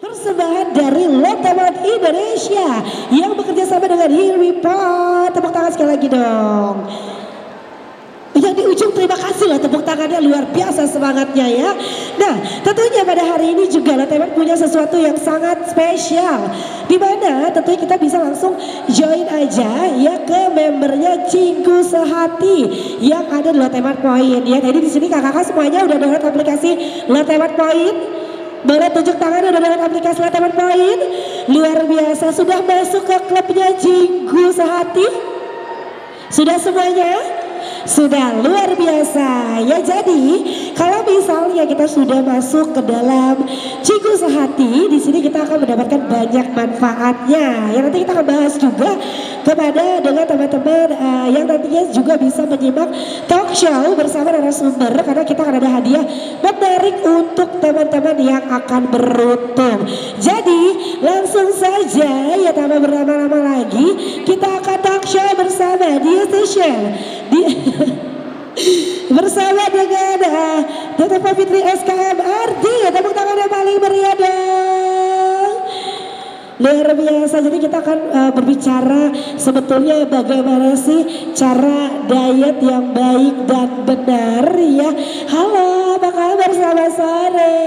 Persembahan dari Lotte Indonesia yang bekerja sama dengan Here We Pot. Tepuk tangan sekali lagi dong. Yang di ujung terima kasih loh, tepuk tangannya luar biasa semangatnya ya. Nah tentunya pada hari ini juga Lotte punya sesuatu yang sangat spesial, dimana tentunya kita bisa langsung join aja ya ke membernya Cinggu Sehati yang ada di Lotte Point ya. Jadi di sini kakak-kakak semuanya udah download aplikasi Lotte Point. Boleh tunjuk tangan udah download aplikasi Lotte Point. Luar biasa, sudah masuk ke klubnya Cinggu Sehati? Sudah semuanya? Sudah luar biasa ya. Jadi kalau misalnya kita sudah masuk ke dalam Cinggu Sehati, di sini kita akan mendapatkan banyak manfaatnya. Yang nanti kita akan bahas juga kepada dengan teman-teman yang nantinya juga bisa menyimak talk show bersama narasumber, karena kita akan ada hadiah menarik untuk teman-teman yang akan beruntung. Jadi langsung saja ya, tanpa berlama-lama lagi, kita akan talk show bersama Dietitian bersama dengan Dr. Fitri SKMRD. Tepuk tangan yang paling meriah dong. Luar biasa. Jadi kita akan berbicara sebetulnya bagaimana sih cara diet yang baik dan benar ya. Halo, apa kabar, selamat sore.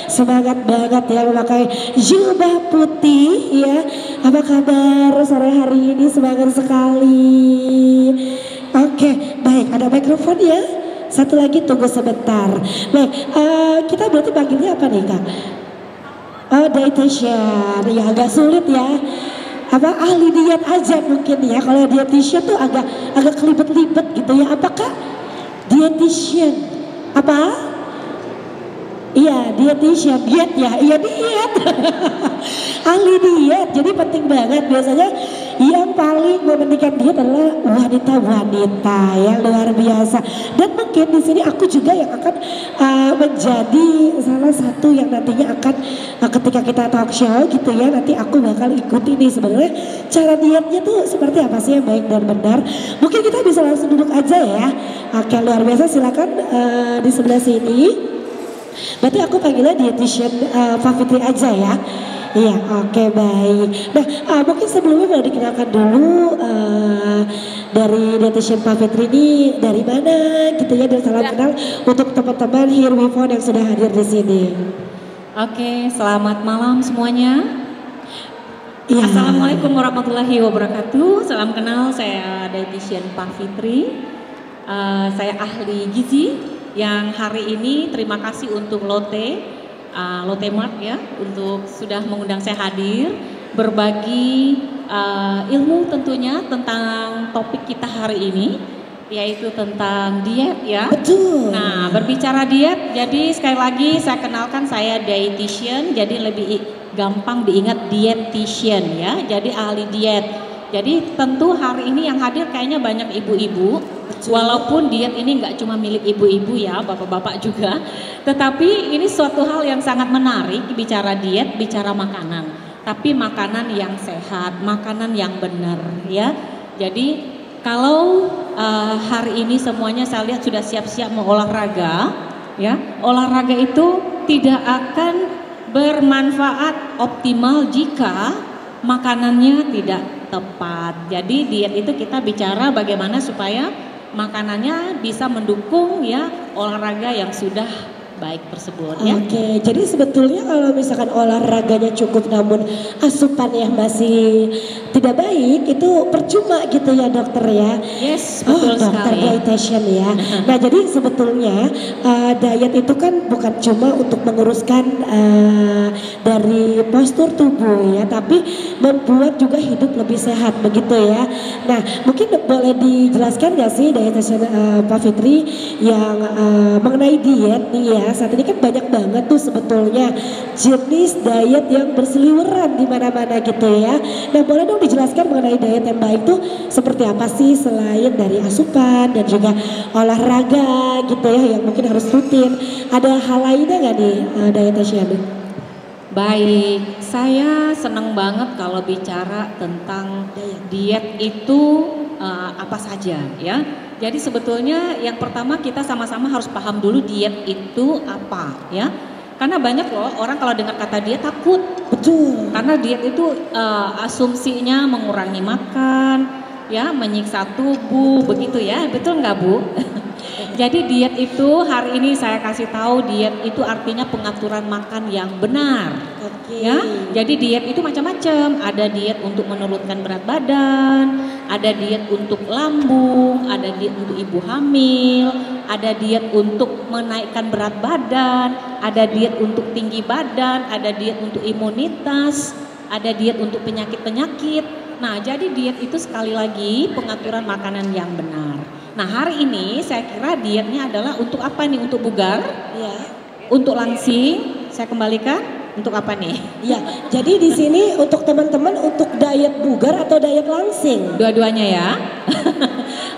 Semangat banget ya memakai jubah putih ya. Apa kabar sore hari ini? Semangat sekali. Oke, baik, ada mikrofon ya. Satu lagi, tunggu sebentar. Baik, kita berarti panggilnya apa nih Kak? Oh, dietitian. Ya agak sulit ya. Apa ahli diet aja mungkin ya. Kalau dietitian tuh agak kelibet-libet gitu ya. Apakah dietitian? Apa? Iya, dietitian, diet ya, iya diet. Ahli diet, jadi penting banget. Biasanya yang paling mementingkan diet adalah wanita-wanita yang luar biasa. Dan mungkin di sini aku juga yang akan menjadi salah satu yang nantinya akan ketika kita talk show gitu ya, nanti aku bakal ikuti nih sebenarnya cara dietnya tuh seperti apa sih yang baik dan benar. Mungkin kita bisa langsung duduk aja ya. Oke, luar biasa, silakan di sebelah sini. Berarti aku panggilnya dietitian Pak Fitri aja ya. Iya, oke, baik. Nah, mungkin sebelumnya boleh dikenalkan dulu dari dietitian Pak Fitri ini dari mana gitu ya, dan salam kenal untuk teman-teman Here We Found yang sudah hadir di sini. Oke, selamat malam semuanya. Ya. Assalamualaikum warahmatullahi wabarakatuh. Salam kenal, saya dietitian Pak Fitri. Saya ahli gizi. Yang hari ini terima kasih untuk Lotte Mart ya, untuk sudah mengundang saya hadir berbagi ilmu tentunya tentang topik kita hari ini, yaitu tentang diet ya. Betul. Nah, berbicara diet, jadi sekali lagi saya kenalkan, saya dietitian, jadi lebih gampang diingat dietitian ya, jadi ahli diet. Jadi tentu hari ini yang hadir kayaknya banyak ibu-ibu, walaupun diet ini nggak cuma milik ibu-ibu ya, bapak-bapak juga. Tetapi ini suatu hal yang sangat menarik, bicara diet, bicara makanan. Tapi makanan yang sehat, makanan yang benar ya. Jadi kalau hari ini semuanya saya lihat sudah siap-siap mau olahraga ya. Olahraga itu tidak akan bermanfaat optimal jika makanannya tidak tepat. Jadi diet itu kita bicara bagaimana supaya makanannya bisa mendukung ya olahraga yang sudah baik tersebut ya. Oke, jadi sebetulnya kalau misalkan olahraganya cukup namun asupannya masih tidak baik, itu percuma gitu ya dokter ya. Yes, betul dokter sekali. dietitian ya. Nah jadi sebetulnya diet itu kan bukan cuma untuk menguruskan dari postur tubuh ya, tapi membuat juga hidup lebih sehat begitu ya. Nah mungkin boleh dijelaskan gak sih dietitian Pak Fitri yang mengenai diet nih ya. Saat ini kan banyak banget tuh sebetulnya jenis diet yang berseliweran di mana-mana gitu ya. Nah boleh dong dijelaskan mengenai diet yang baik tuh seperti apa sih, selain dari asupan dan juga olahraga gitu ya yang mungkin harus rutin. Ada hal lainnya nggak nih dietitian? Baik, saya senang banget kalau bicara tentang diet itu apa saja ya. Jadi sebetulnya yang pertama kita sama-sama harus paham dulu diet itu apa ya. Karena banyak loh orang kalau dengar kata diet takut. Betul. Karena diet itu asumsinya mengurangi makan, ya, menyiksa tubuh, begitu ya, betul nggak Bu? Jadi diet itu hari ini saya kasih tahu, diet itu artinya pengaturan makan yang benar. Oke. Ya, jadi diet itu macam-macam. Ada diet untuk menurunkan berat badan, ada diet untuk lambung, ada diet untuk ibu hamil, ada diet untuk menaikkan berat badan, ada diet untuk tinggi badan, ada diet untuk imunitas, ada diet untuk penyakit-penyakit. Nah, jadi diet itu sekali lagi pengaturan makanan yang benar. Nah, hari ini saya kira dietnya adalah untuk apa nih? Untuk bugar? Ya. Untuk langsing? Saya kembalikan. Untuk apa nih? Ya, jadi di sini untuk teman-teman untuk diet bugar atau diet langsing? Dua-duanya ya.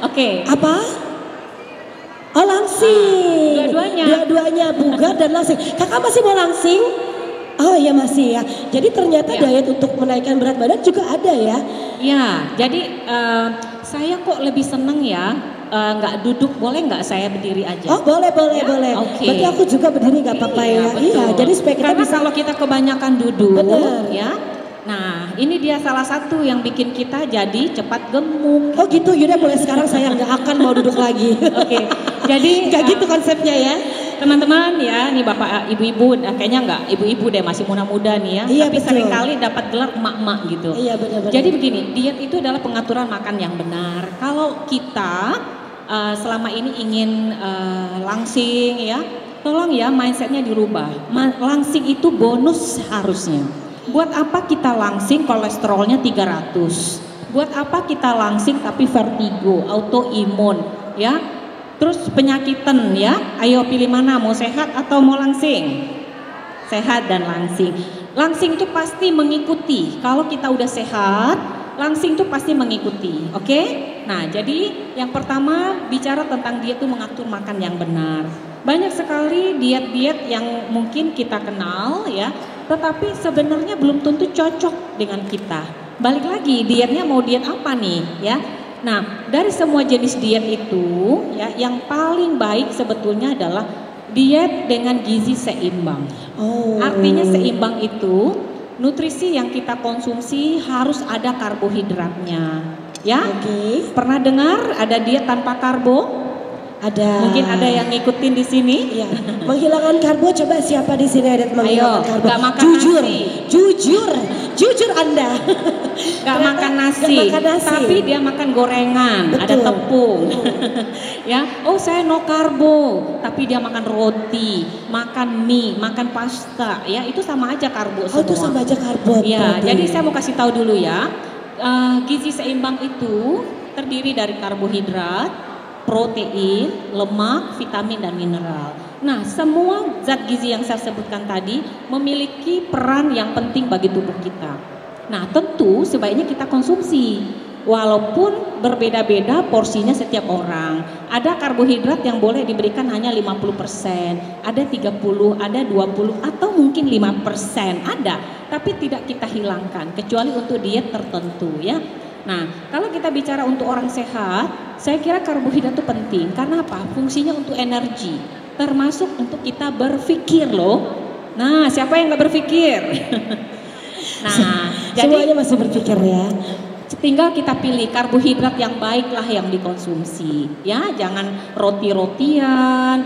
Oke. Apa? Oh, langsing. Dua-duanya. Dua-duanya bugar dan langsing. Kakak masih mau langsing? Oh iya masih ya. Jadi ternyata Ya. diet untuk menaikkan berat badan juga ada ya? Ya, jadi saya kok lebih seneng ya nggak duduk, boleh nggak saya berdiri aja? Oh boleh boleh Ya? boleh. Oke. Berarti aku juga berdiri nggak apa-apa ya? betul. Iya. Jadi supaya kita Karena bisa. kalau kita kebanyakan duduk, Benar. ya. Nah, ini dia salah satu yang bikin kita jadi cepat gemuk. Oh gitu, yaudah mulai sekarang saya nggak akan mau duduk lagi. Oke. Jadi Nggak gitu konsepnya ya? teman-teman ya, nih bapak ibu-ibu, kayaknya nggak ibu-ibu deh, masih muda-muda nih ya. Iya, Tapi betul. seringkali dapat gelar emak-emak gitu. Iya benar-benar. Jadi begini, diet itu adalah pengaturan makan yang benar. Kalau kita selama ini ingin langsing ya, tolong ya mindsetnya dirubah. Langsing itu bonus harusnya. Buat apa kita langsing kolesterolnya 300? Buat apa kita langsing tapi vertigo, autoimun ya? Terus penyakitan ya, ayo pilih mana, mau sehat atau mau langsing? Sehat dan langsing. Langsing itu pasti mengikuti. Kalau kita udah sehat, langsing itu pasti mengikuti. Oke? Nah, jadi yang pertama bicara tentang diet itu mengatur makan yang benar. Banyak sekali diet-diet yang mungkin kita kenal ya, tetapi sebenarnya belum tentu cocok dengan kita. Balik lagi, dietnya mau diet apa nih ya? Nah, dari semua jenis diet itu ya, yang paling baik sebetulnya adalah diet dengan gizi seimbang. Oh. Artinya seimbang itu nutrisi yang kita konsumsi harus ada karbohidratnya. Ya? Oke. Pernah dengar ada diet tanpa karbo? Ada. Mungkin ada yang ngikutin di sini. Iya. Menghilangkan karbo, coba siapa di sini ada menghilangkan Ayo, karbo? nggak makan Jujur, nasi. jujur Anda. Gak makan nasi, Nggak makan nasi. tapi dia makan gorengan, ada Betul. tepung. Ya, oh saya no karbo, tapi dia makan roti, makan mie, makan pasta, ya itu sama aja karbo Oh semua. itu sama aja karbo. Ya, berarti. jadi saya mau kasih tahu dulu ya, gizi seimbang itu terdiri dari karbohidrat, protein, lemak, vitamin dan mineral. Nah, semua zat gizi yang saya sebutkan tadi memiliki peran yang penting bagi tubuh kita. Nah, tentu sebaiknya kita konsumsi. Walaupun berbeda-beda porsinya setiap orang. Ada karbohidrat yang boleh diberikan hanya 50%, ada 30, ada 20 atau mungkin 5%, ada. Tapi tidak kita hilangkan kecuali untuk diet tertentu ya. Nah, kalau kita bicara untuk orang sehat, saya kira karbohidrat itu penting. Karena apa? Fungsinya untuk energi, termasuk untuk kita berpikir loh. Nah, siapa yang nggak berpikir? Nah, Semuanya jadi masih berpikir ya. tinggal kita pilih karbohidrat yang baiklah yang dikonsumsi. Ya, jangan roti-rotian,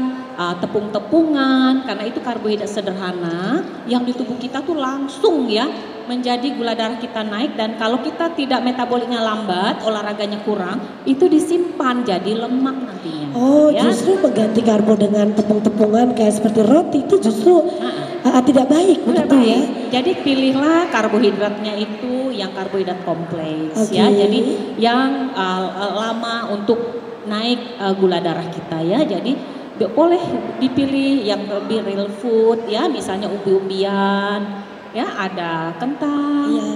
tepung-tepungan, karena itu karbohidrat sederhana yang di tubuh kita tuh langsung ya menjadi gula darah kita naik, dan kalau kita tidak metaboliknya lambat, olahraganya kurang, itu disimpan jadi lemak nantinya. Oh ya. justru mengganti karbo dengan tepung-tepungan kayak seperti roti itu justru tidak baik Udah begitu ya. baik. Jadi pilihlah karbohidratnya itu yang karbohidrat kompleks ya. Oke. Jadi yang lama untuk naik gula darah kita ya. Jadi boleh dipilih yang lebih real food ya, misalnya ubi-ubian ya, ada kentang, Iya.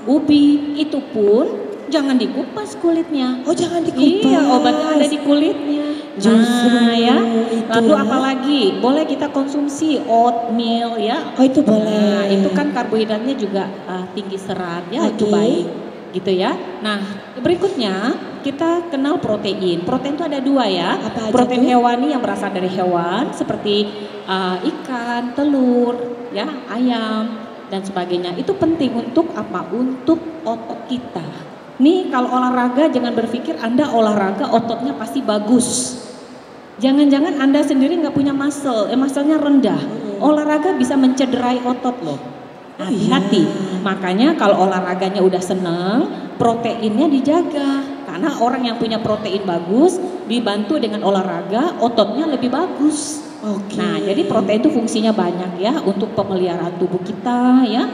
ubi, itu pun jangan dikupas kulitnya. Oh jangan dikupas. Iya, obatnya ada di kulitnya. Justru Nah ya, itu lalu ya. apalagi boleh kita konsumsi oatmeal ya. Oh itu boleh. Nah, itu kan karbohidratnya juga tinggi serat ya, itu Oke. baik gitu ya. Nah, berikutnya kita kenal protein. Protein itu ada dua ya. Apa aja protein tuh? hewani yang berasal dari hewan seperti ikan, telur, ya, ayam dan sebagainya. Itu penting untuk apa? Untuk otot kita. Nih kalau olahraga jangan berpikir Anda olahraga ototnya pasti bagus. Jangan-jangan Anda sendiri nggak punya muscle-nya rendah. Olahraga bisa mencederai otot loh. Hati-hati. Makanya kalau olahraganya udah seneng, proteinnya dijaga. Karena orang yang punya protein bagus dibantu dengan olahraga, ototnya lebih bagus. Oke. Nah, jadi protein itu fungsinya banyak ya untuk pemeliharaan tubuh kita ya.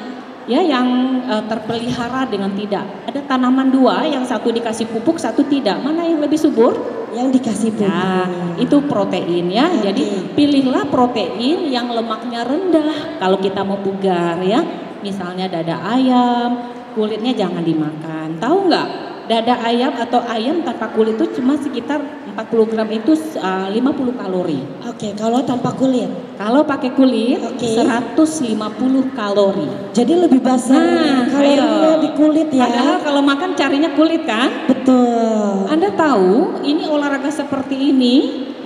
Ya yang terpelihara dengan tidak. Ada tanaman dua, yang satu dikasih pupuk, satu tidak. Mana yang lebih subur? Yang dikasih pupuk. Nah, itu protein ya. Oke. Jadi pilihlah protein yang lemaknya rendah kalau kita mau bugar ya. Misalnya dada ayam, kulitnya jangan dimakan. Tahu nggak? Dada ayam atau ayam tanpa kulit itu cuma sekitar 40 gram itu 50 kalori. Oke, kalau tanpa kulit. Kalau pakai kulit Oke. 150 kalori. Jadi lebih basah kalorinya di kulit ya. Padahal kalau makan carinya kulit kan? Betul. Anda tahu ini olahraga seperti ini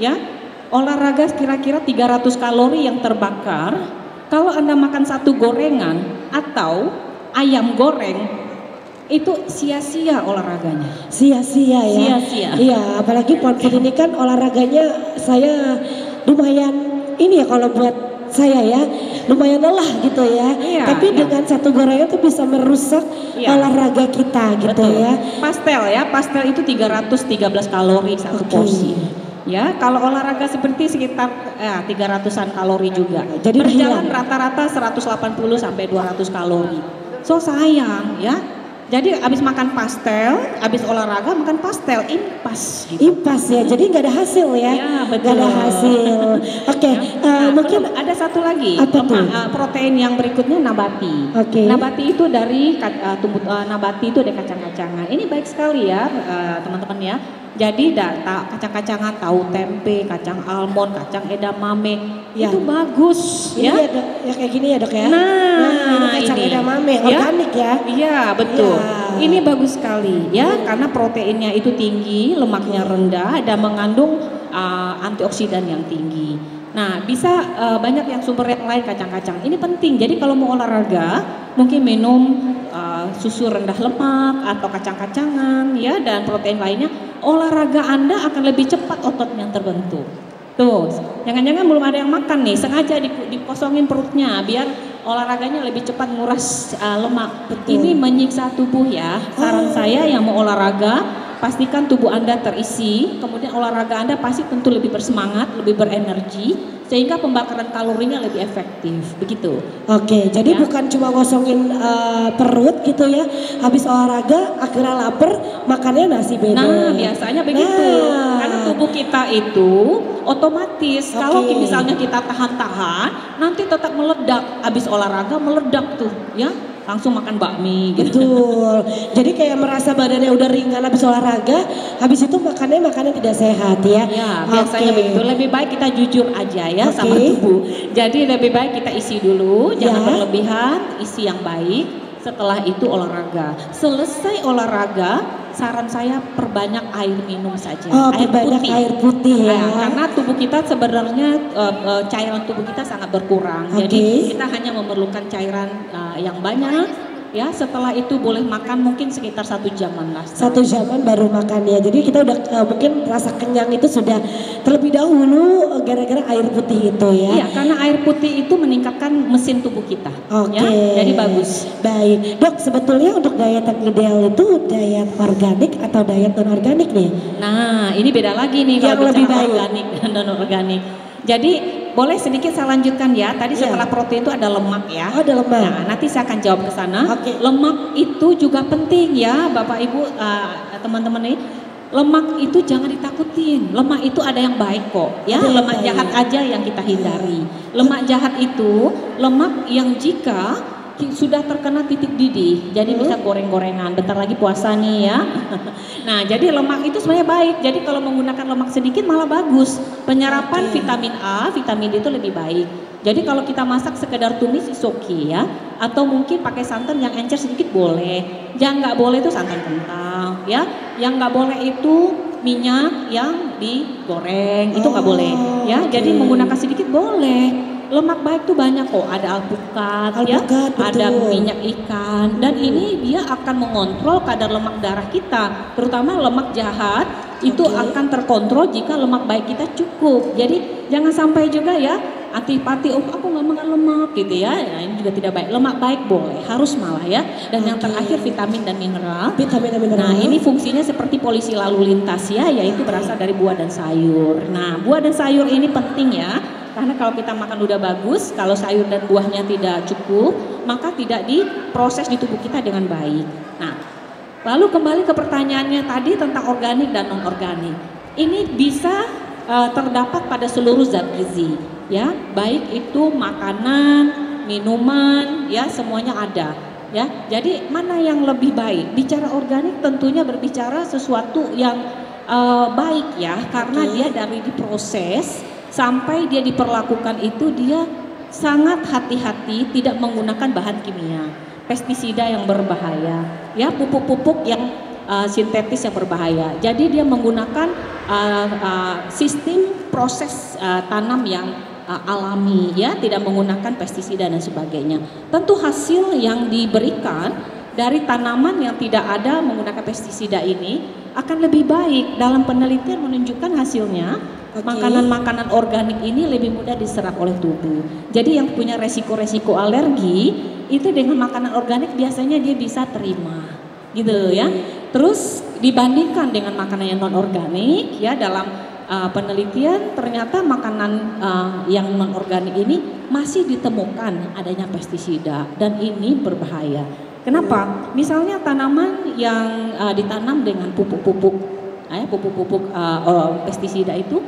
ya, olahraga kira-kira 300 kalori yang terbakar. Kalau Anda makan satu gorengan atau ayam goreng itu sia-sia olahraganya. Sia-sia ya. Sia-sia. Iya, apalagi Pound Food ini kan olahraganya saya lumayan ini ya kalau buat saya ya, lumayan lelah gitu ya. Iya, Tapi iya. dengan satu gorengan tuh bisa merusak Iya. olahraga kita gitu Betul. ya. Pastel itu 313 kalori satu Oke. porsi. Ya, kalau olahraga seperti sekitar 300-an kalori juga. Jadi Berjalan hilang. rata-rata 180 sampai 200 kalori. So sayang ya. Jadi habis makan pastel, habis olahraga makan pastel, impas gitu. Impas ya, jadi nggak ada hasil ya. Ya, betul. Nggak ada hasil. Oke, Nah, mungkin ada satu lagi Apa tuh? protein yang berikutnya nabati. Oke. Nabati itu dari nabati itu dari kacang-kacangan. Ini baik sekali ya teman-teman ya. Jadi kacang-kacangan, tahu tempe, kacang almond, kacang edamame Ya. itu bagus ini ya. ya dok, ya kayak gini ya dok ya. Nah, ini kacang ini. edamame, Ya. organik ya. Iya betul. Ya. Ini bagus sekali ya karena proteinnya itu tinggi, lemaknya rendah dan mengandung antioksidan yang tinggi. Nah bisa banyak yang sumber yang lain kacang-kacang. Ini penting. Jadi kalau mau olahraga mungkin minum susu rendah lemak atau kacang-kacangan ya dan protein lainnya. Olahraga Anda akan lebih cepat ototnya terbentuk. Tuh, jangan-jangan belum ada yang makan nih, sengaja dikosongin perutnya biar olahraganya lebih cepat nguras lemak. Betul. Ini menyiksa tubuh ya. Saran saya yang mau olahraga, pastikan tubuh Anda terisi, kemudian olahraga Anda pasti tentu lebih bersemangat, lebih berenergi, sehingga pembakaran kalorinya lebih efektif. Begitu. Oke, jadi Ya. bukan cuma ngosongin perut gitu ya. Habis olahraga akhirnya lapar, makannya nasi bebek. Nah, biasanya begitu. Nah. Karena tubuh kita itu otomatis kalau Oke. misalnya kita tahan-tahan, nanti tetap meledak. Habis olahraga meledak tuh, ya. Langsung makan bakmi gitu. Betul. Jadi kayak merasa badannya udah ringan habis olahraga, habis itu makannya tidak sehat ya. Ya, biasanya Oke. begitu. Lebih baik kita jujur aja ya Oke. sama tubuh. Jadi lebih baik kita isi dulu, jangan Ya. berlebihan, isi yang baik. Setelah itu olahraga. Selesai olahraga, saran saya perbanyak air minum saja. Oh, banyak air putih ya. Nah, karena tubuh kita sebenarnya cairan tubuh kita sangat berkurang. Oke. Jadi kita hanya memerlukan cairan yang banyak. Ya, setelah itu boleh makan mungkin sekitar 1 jaman lah. 1 jaman baru makan ya. Jadi kita udah mungkin rasa kenyang itu sudah terlebih dahulu gara-gara air putih itu ya. Iya, karena air putih itu meningkatkan mesin tubuh kita. Oke. Ya, jadi bagus. Baik, dok. Sebetulnya untuk diet yang ideal itu diet organik atau diet non organik nih? Nah, ini beda lagi nih Yang kalau lebih bicara baik. organik dan non organik. Jadi boleh sedikit saya lanjutkan ya. Tadi Iya. setelah protein itu ada lemak ya. Oh, ada lemak. Nah, nanti saya akan jawab ke sana. Oke. Lemak itu juga penting ya, Bapak Ibu, teman-teman nih. Lemak itu jangan ditakutin. Lemak itu ada yang baik kok, ya. Ada yang Lemak baik. jahat aja yang kita hindari. Lemak jahat itu lemak yang jika sudah terkena titik didih, jadi bisa goreng-gorengan. Bentar lagi puasa nih ya. Nah, jadi lemak itu sebenarnya baik. Jadi kalau menggunakan lemak sedikit malah bagus. Penyerapan Oke. vitamin A, vitamin D itu lebih baik. Jadi kalau kita masak sekedar tumis is okay ya. atau mungkin pakai santan yang encer sedikit boleh. Yang nggak boleh itu santan kental, ya. Yang nggak boleh itu minyak yang digoreng, itu nggak boleh, ya. Jadi menggunakan sedikit boleh. Lemak baik tuh banyak kok, ada alpukat, ya, ada minyak ikan, dan ini dia akan mengontrol kadar lemak darah kita, terutama lemak jahat itu akan terkontrol jika lemak baik kita cukup. Jadi jangan sampai juga ya antipati, oh aku nggak makan lemak gitu ya, nah, ini juga tidak baik. Lemak baik boleh, harus malah ya. Dan yang terakhir vitamin dan mineral. Nah ini fungsinya seperti polisi lalu lintas ya, yaitu berasal dari buah dan sayur. Nah buah dan sayur ini penting ya. Karena kalau kita makan udah bagus, kalau sayur dan buahnya tidak cukup, maka tidak diproses di tubuh kita dengan baik. Nah, lalu kembali ke pertanyaannya tadi tentang organik dan non-organik. Ini bisa terdapat pada seluruh zat gizi, ya, baik itu makanan, minuman, ya, semuanya ada. Ya, jadi mana yang lebih baik? Bicara organik tentunya berbicara sesuatu yang baik ya, karena dia dari diproses sampai dia diperlakukan itu dia sangat hati-hati tidak menggunakan bahan kimia, pestisida yang berbahaya, ya, pupuk-pupuk yang sintetis yang berbahaya. Jadi dia menggunakan sistem proses tanam yang alami, ya, tidak menggunakan pestisida dan sebagainya. Tentu hasil yang diberikan dari tanaman yang tidak ada menggunakan pestisida ini akan lebih baik. Dalam penelitian menunjukkan hasilnya makanan-makanan organik ini lebih mudah diserap oleh tubuh. Jadi yang punya resiko-resiko alergi itu dengan makanan organik biasanya dia bisa terima, gitu ya. Terus dibandingkan dengan makanan yang non organik, ya, dalam penelitian ternyata makanan yang non organik ini masih ditemukan adanya pestisida dan ini berbahaya. Kenapa? Misalnya tanaman yang ditanam dengan pupuk-pupuk pestisida itu,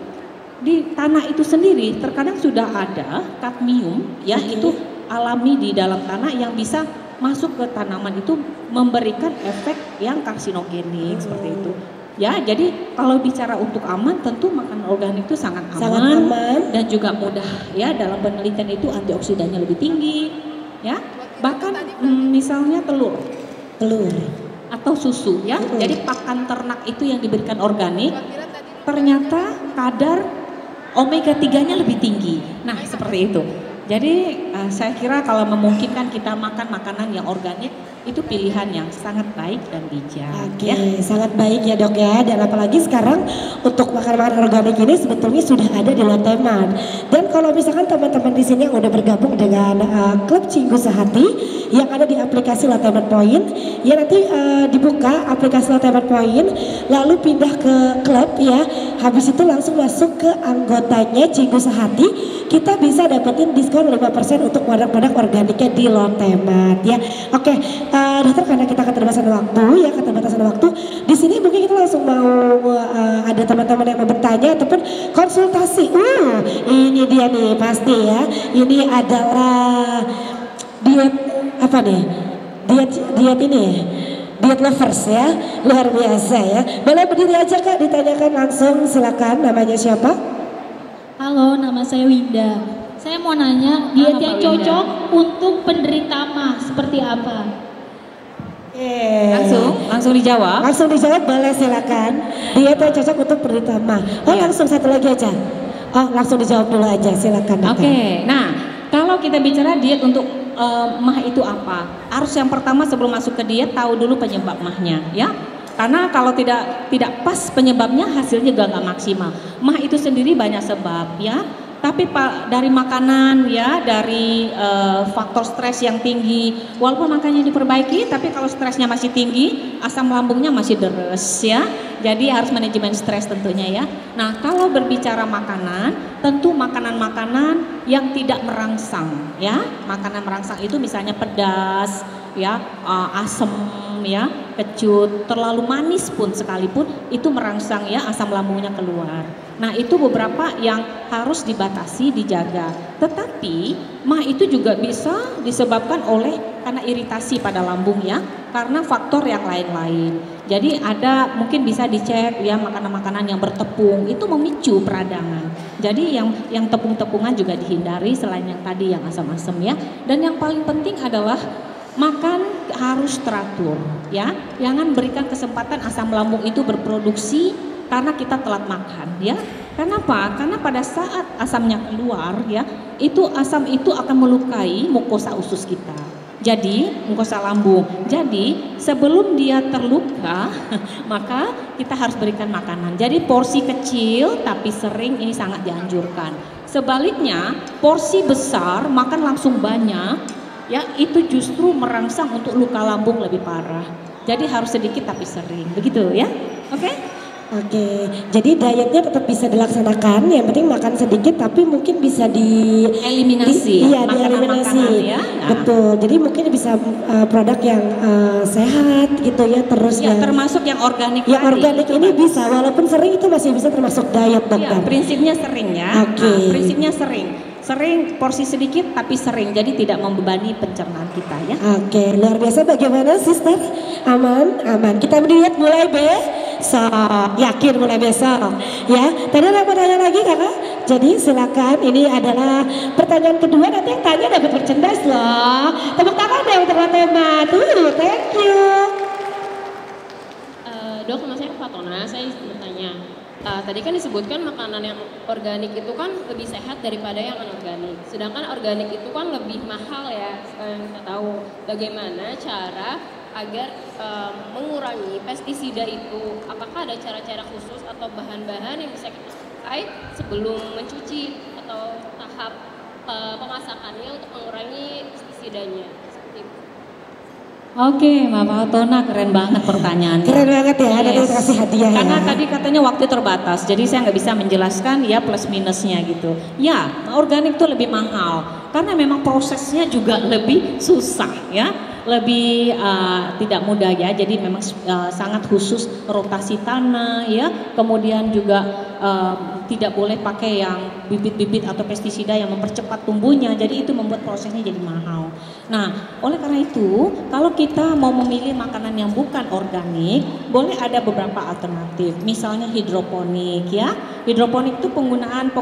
di tanah itu sendiri terkadang sudah ada kadmium, ya, itu alami di dalam tanah yang bisa masuk ke tanaman itu memberikan efek yang karsinogenik seperti itu. Ya, jadi kalau bicara untuk aman, tentu makanan organik itu sangat aman dan juga mudah, ya. Dalam penelitian itu antioksidannya lebih tinggi, ya. Bahkan misalnya telur atau susu, ya. Jadi pakan ternak itu yang diberikan organik ternyata kadar omega 3-nya lebih tinggi. Nah, seperti itu. Jadi saya kira kalau memungkinkan kita makan makanan yang organik itu pilihan yang sangat baik dan bijak. Oke, ya. Sangat baik ya dok ya. Dan apalagi sekarang untuk makanan-makanan organik ini sebetulnya sudah ada di Loteman. Dan kalau misalkan teman-teman di sini yang udah bergabung dengan klub Cinggu Sehati yang ada di aplikasi Loteman Point, ya nanti dibuka aplikasi Loteman Point, lalu pindah ke klub ya. Habis itu langsung masuk ke anggotanya Cinggu Sehati, kita bisa dapetin diskon 5% untuk produk-produk organiknya di Loteman ya. Oke, dokter, karena kita keterbatasan waktu, di sini mungkin kita langsung mau ada teman-teman yang mau bertanya ataupun konsultasi. Ini dia nih pasti ya. Ini adalah diet apa nih? Diet ini ya. Diet lovers ya, luar biasa ya. Boleh berdiri aja Kak, ditanyakan langsung, silakan. Namanya siapa? Halo, nama saya Winda. Saya mau nanya, diet yang cocok untuk penderita MAH seperti apa? Langsung dijawab. Langsung dijawab, boleh silakan. Diet yang cocok untuk penderita MAH. Langsung satu lagi aja. Langsung dijawab dulu aja, silakan. Oke. Nah, kalau kita bicara diet untuk MAH itu apa? Harus yang pertama sebelum masuk ke diet tahu dulu penyebab MAH-nya, ya. Karena kalau tidak pas penyebabnya hasilnya juga nggak maksimal. MAH itu sendiri banyak sebab, ya. Tapi dari makanan, ya, dari faktor stres yang tinggi, walaupun makannya diperbaiki, tapi kalau stresnya masih tinggi, asam lambungnya masih deres, ya. Jadi harus manajemen stres tentunya ya. Nah, kalau berbicara makanan, tentu makanan-makanan yang tidak merangsang, ya. Makanan merangsang itu misalnya pedas, ya, asam, ya, kecut, terlalu manis pun sekalipun itu merangsang, ya, asam lambungnya keluar. Nah, itu beberapa yang harus dibatasi, dijaga. Tetapi MAH itu juga bisa disebabkan oleh karena iritasi pada lambung, ya, karena faktor yang lain-lain. Jadi ada mungkin bisa dicek ya makanan-makanan yang bertepung itu memicu peradangan. Jadi yang tepung-tepungan juga dihindari selain yang tadi yang asam-asam ya. Dan yang paling penting adalah makan harus teratur ya. Jangan berikan kesempatan asam lambung itu berproduksi karena kita telat makan ya. Kenapa? Karena pada saat asamnya keluar ya, itu asam itu akan melukai mukosa usus kita. Jadi mukosa lambung. Jadi sebelum dia terluka, maka kita harus berikan makanan. Jadi porsi kecil tapi sering ini sangat dianjurkan. Sebaliknya, porsi besar makan langsung banyak, ya itu justru merangsang untuk luka lambung lebih parah. Jadi harus sedikit tapi sering. Begitu ya. Oke? Oke, jadi dietnya tetap bisa dilaksanakan, yang penting makan sedikit tapi mungkin bisa eliminasi. Iya, dieliminasi. Ya. Nah. Betul. Jadi mungkin bisa produk yang sehat gitu ya, terus ya, termasuk yang organik. Yang organik ini bisa, walaupun sering itu masih bisa termasuk diet, dokter. Ya, prinsipnya sering ya. Oke. Nah, prinsipnya sering porsi sedikit tapi sering, jadi tidak membebani pencernaan kita ya. Oke, luar biasa. Bagaimana sister? Aman. Kita melihat mulai besok, yakin mulai besok ya. Tadi ada pertanyaan lagi kakak, jadi silakan, ini adalah pertanyaan kedua, nanti yang tanya dapat merchandise loh. Tepuk tangan deh untuk Fatona tuh, thank you. Dok, nama saya Fatona, saya bertanya. Tadi kan disebutkan makanan yang organik itu kan lebih sehat daripada yang anorganik. Sedangkan organik itu kan lebih mahal ya. Kita tahu bagaimana cara agar mengurangi pestisida itu. Apakah ada cara-cara khusus atau bahan-bahan yang bisa kita pakai sebelum mencuci atau tahap pemasakannya untuk mengurangi pestisidanya? Seperti itu. Oke, Mbak Fatona, keren banget pertanyaannya. Keren banget ya, nanti kasih hadiah Karena ya. tadi katanya waktu terbatas, jadi saya nggak bisa menjelaskan ya plus minusnya gitu. Ya, organik itu lebih mahal karena memang prosesnya juga lebih susah ya, lebih tidak mudah ya. Jadi memang sangat khusus rotasi tanah ya, kemudian juga tidak boleh pakai yang bibit-bibit atau pestisida yang mempercepat tumbuhnya. Jadi itu membuat prosesnya jadi mahal. Nah, oleh karena itu, kalau kita mau memilih makanan yang bukan organik, boleh ada beberapa alternatif. Misalnya hidroponik ya. Hidroponik itu penggunaan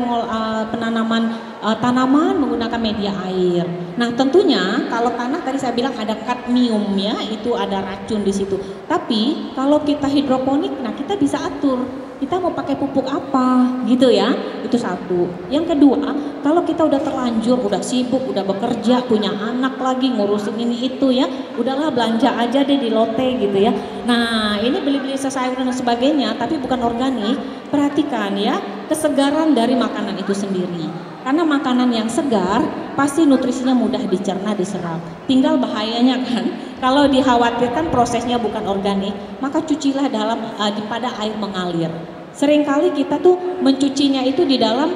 penanaman tanaman menggunakan media air. Nah, tentunya kalau tanah tadi saya bilang ada kadmium ya, itu ada racun di situ. Tapi kalau kita hidroponik, nah kita bisa atur. Kita mau pakai pupuk apa gitu ya, itu satu. Yang kedua, kalau kita udah terlanjur, udah sibuk, udah bekerja, punya anak lagi, ngurusin ini itu ya, udahlah belanja aja deh di lote gitu ya. Nah, ini beli-beli sayuran dan sebagainya tapi bukan organik. Perhatikan ya, kesegaran dari makanan itu sendiri. Karena makanan yang segar pasti nutrisinya mudah dicerna, diserap. Tinggal bahayanya kan, kalau dikhawatirkan prosesnya bukan organik, maka cucilah pada air mengalir. Seringkali kita tuh mencucinya itu di dalam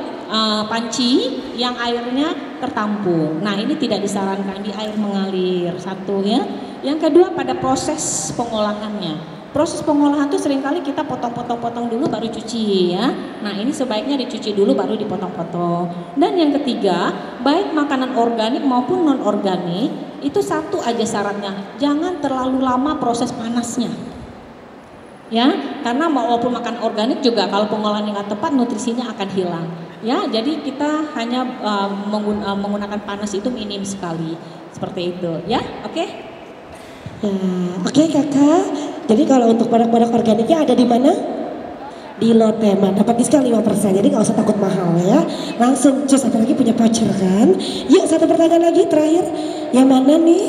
panci yang airnya tertampung. Nah, ini tidak disarankan, di air mengalir, satu ya. Yang kedua pada proses pengolahannya. Proses pengolahan tuh seringkali kita potong-potong dulu baru cuci ya. Nah, ini sebaiknya dicuci dulu baru dipotong-potong. Dan yang ketiga, baik makanan organik maupun non organik, itu satu aja syaratnya, jangan terlalu lama proses panasnya. Ya, karena walaupun makan organik juga kalau pengolahan yang nggak tepat nutrisinya akan hilang. Ya, jadi kita hanya menggunakan panas itu minim sekali. Seperti itu, ya. Oke? Ya, oke kakak. Jadi kalau untuk produk-produk organiknya ada di mana? Di Loteman, dapat diskon 5%, jadi nggak usah takut mahal ya. Langsung cus, apalagi punya pacar kan. Yuk, satu pertanyaan lagi terakhir. Yang mana nih?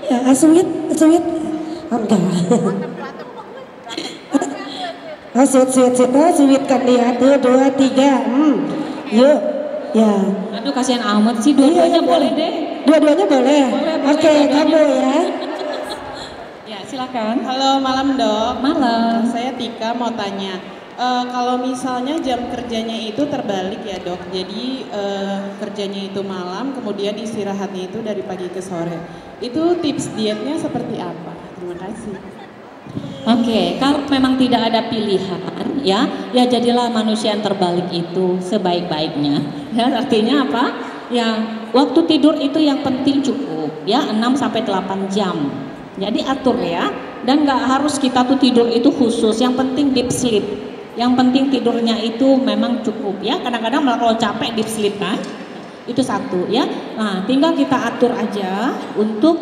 Ya, sweet. Oh, enggak. Oh, sweet kan dia. 1, 2, 3. Yuk, ya. Aduh, kasihan amat sih, dua-duanya boleh deh. Dua-duanya boleh. Oke, kamu ya. Silakan. Halo, malam dok. Malam. Saya Tika mau tanya, kalau misalnya jam kerjanya itu terbalik ya dok, jadi kerjanya itu malam, kemudian istirahatnya itu dari pagi ke sore. Itu tips dietnya seperti apa? Terima kasih. Oke, kalau memang tidak ada pilihan ya jadilah manusia yang terbalik itu sebaik-baiknya. Ya, artinya apa? Ya, waktu tidur itu yang penting cukup ya 6 sampai 8 jam. Jadi atur ya, dan nggak harus kita tuh tidur itu khusus, yang penting deep sleep. Yang penting tidurnya itu memang cukup ya. Kadang-kadang malah kalau capek deep sleep kan, itu satu ya. Nah tinggal kita atur aja untuk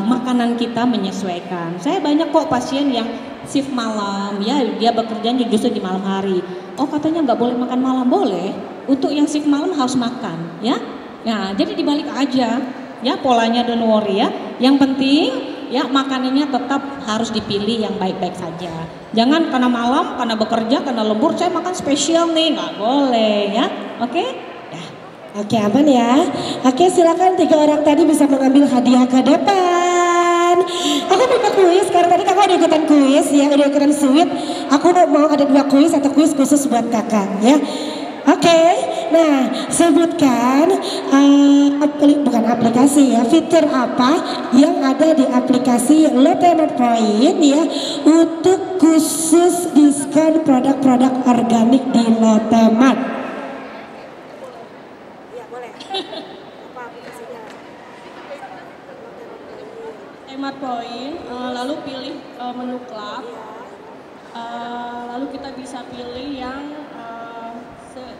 makanan kita menyesuaikan. Saya banyak kok pasien yang shift malam ya, dia bekerja justru di malam hari. Oh katanya nggak boleh makan malam, boleh. Untuk yang shift malam harus makan ya. Nah jadi dibalik aja ya polanya, don't worry ya. Yang penting ya makanannya tetap harus dipilih yang baik-baik saja. Jangan karena malam, karena bekerja, karena lembur saya makan spesial nih, nggak boleh ya. Oke? Oke, aman ya. Oke, silakan 3 orang tadi bisa mengambil hadiah ke depan. Aku buka kuis, karena tadi kakak udah ikutan kuis ya, udah ikutan sweet. Aku mau ada 2 kuis, atau kuis khusus buat kakak ya. Oke, nah sebutkan bukan aplikasi ya, fitur apa yang ada di aplikasi Lotemat Point ya untuk khusus diskon produk-produk organik di Lotemat. Lotemat Point, lalu pilih menu club, lalu kita bisa pilih yang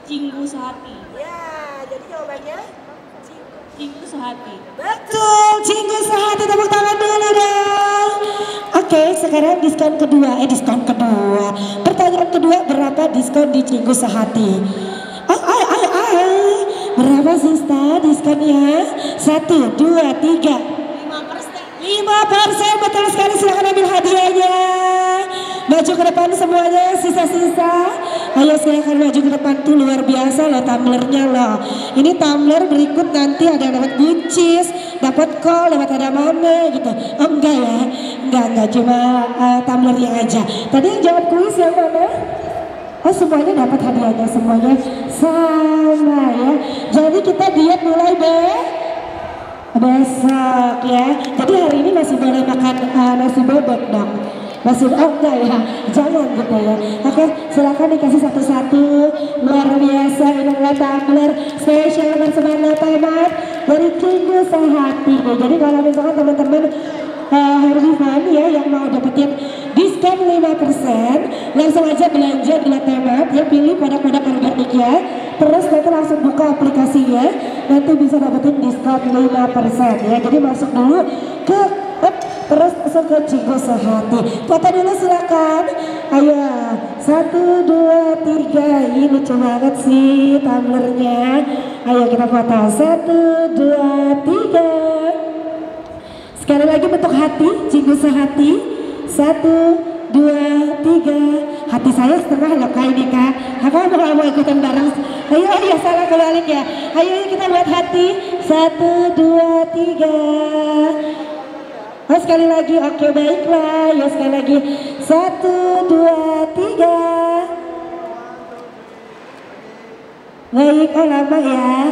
Cinggu Sehati. Ya, jadi jawabannya Cinggu Sehati. betul, Cinggu Sehati, tepuk tangan dulu dong. Oke, sekarang diskon kedua. Pertanyaan kedua, berapa diskon di Cinggu Sehati? Berapa Sista diskonnya? 1, 2, 3. 5%, betul sekali, silahkan ambil hadiahnya. Maju ke depan semuanya, sisa-sisa. Ayo silahkan maju ke depan, tuh luar biasa loh tumblernya loh. Ini tumbler berikut nanti ada yang dapat buncis, dapat kol, dapat ada mana gitu. Oh enggak ya, enggak cuma tumblernya aja. Tadi yang jawab kuis yang mana? Oh semuanya dapat hadiahnya, semuanya sama ya. Jadi kita diet mulai besok ya. Jadi hari ini masih boleh makan nasi bebek dong. Masih enggak ya, jangan gitu ya. Oke, silakan dikasih satu-satu. Luar biasa, ini adalah tumbler spesial bersama Lotemat dari Cinggu Sehati. Jadi kalau misalkan teman-teman Herbivan ya yang mau dapetin diskon 5%, langsung aja belanja di Lotemat ya, pilih produk-produk organik ya. Terus nanti langsung buka aplikasinya, nanti bisa dapetin diskon 5% ya. Jadi masuk dulu ke terus masuk ke Cinggu Sehati. Foto dulu silakan. Ayo, 1, 2, 3. Ini lucu banget sih tumblernya. Ayo kita foto. 1, 2, 3. Sekali lagi bentuk hati, Cinggu Sehati. 1, 2, 3. Hati saya setengah loh kak ini kak. Kakak mau ikutan bareng. Ayo salah kebalik ya. Ayo kita buat hati. 1, 2, 3. Oh sekali lagi, oke baiklah. Ya sekali lagi. 1, 2, 3. Baik, lama ya.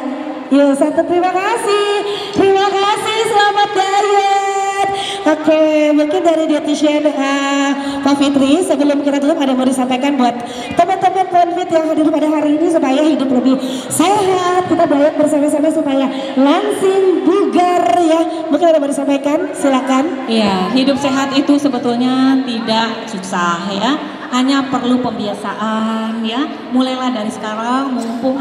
Yuk satu, terima kasih. Terima kasih, selamat diet. Oke, mungkin dari dietitian Pak Fitri, sebelum kita tutup ada mau disampaikan buat teman-teman Ponfit yang hadir pada hari ini supaya hidup lebih sehat, kita diet bersama-sama supaya langsing, bugar ya. Mungkin ada mau disampaikan, silakan. Iya, hidup sehat itu sebetulnya tidak susah ya, hanya perlu pembiasaan ya. Mulailah dari sekarang, mumpung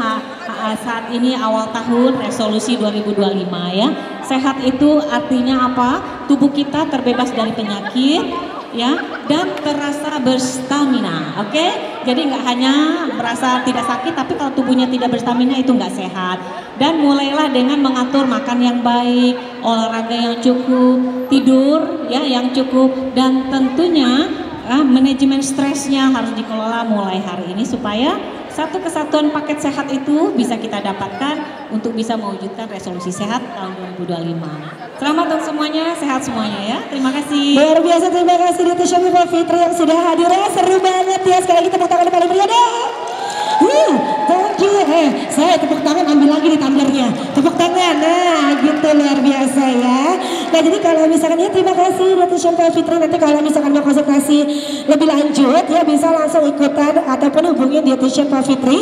saat ini awal tahun resolusi 2025 ya. Sehat itu artinya apa? Tubuh kita terbebas dari penyakit ya, dan terasa berstamina. Oke? Jadi nggak hanya merasa tidak sakit, tapi kalau tubuhnya tidak berstamina itu nggak sehat. Dan mulailah dengan mengatur makan yang baik, olahraga yang cukup, tidur ya yang cukup, dan tentunya manajemen stresnya harus dikelola mulai hari ini supaya satu kesatuan paket sehat itu bisa kita dapatkan untuk bisa mewujudkan resolusi sehat tahun 2025. Selamat untuk semuanya, sehat semuanya ya. Terima kasih. Luar biasa, terima kasih dietitian Pak Fitri yang sudah hadir. Seru banget ya, sekali lagi tepuk tangan paling meriah dong. Thank you. saya tepuk tangan, ambil lagi di tumblernya. Tepuk tangan, nah gitu luar biasa ya. Nah jadi kalau misalkan ya terima kasih Dietitian Pak Fitri. Nanti kalau misalkan mau konsultasi lebih lanjut ya bisa langsung ikutan ataupun hubungi Dietitian Pak Fitri.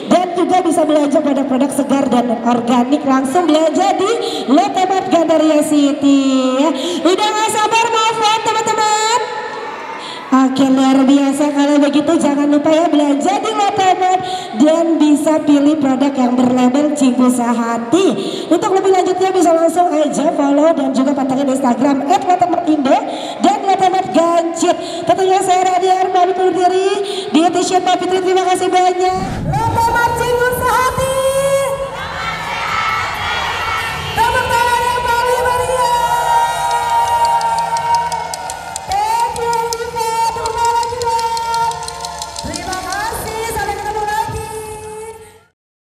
Dan juga bisa belajar pada produk segar dan organik, langsung belajar di Lotte Mart Gandaria City ya. Udah gak sabar mau foto teman-teman? Oke luar biasa, kalau begitu jangan lupa ya belanja di Lotte Mart dan bisa pilih produk yang berlabel Cinggusa Hati. Untuk lebih lanjutnya bisa langsung aja follow dan juga pantengin Instagram @LotteMartIndo dan Lotte Mart Gancit. Tentunya saya Radia Arma undur diri, Dietitian Pak Fitri, terima kasih banyak.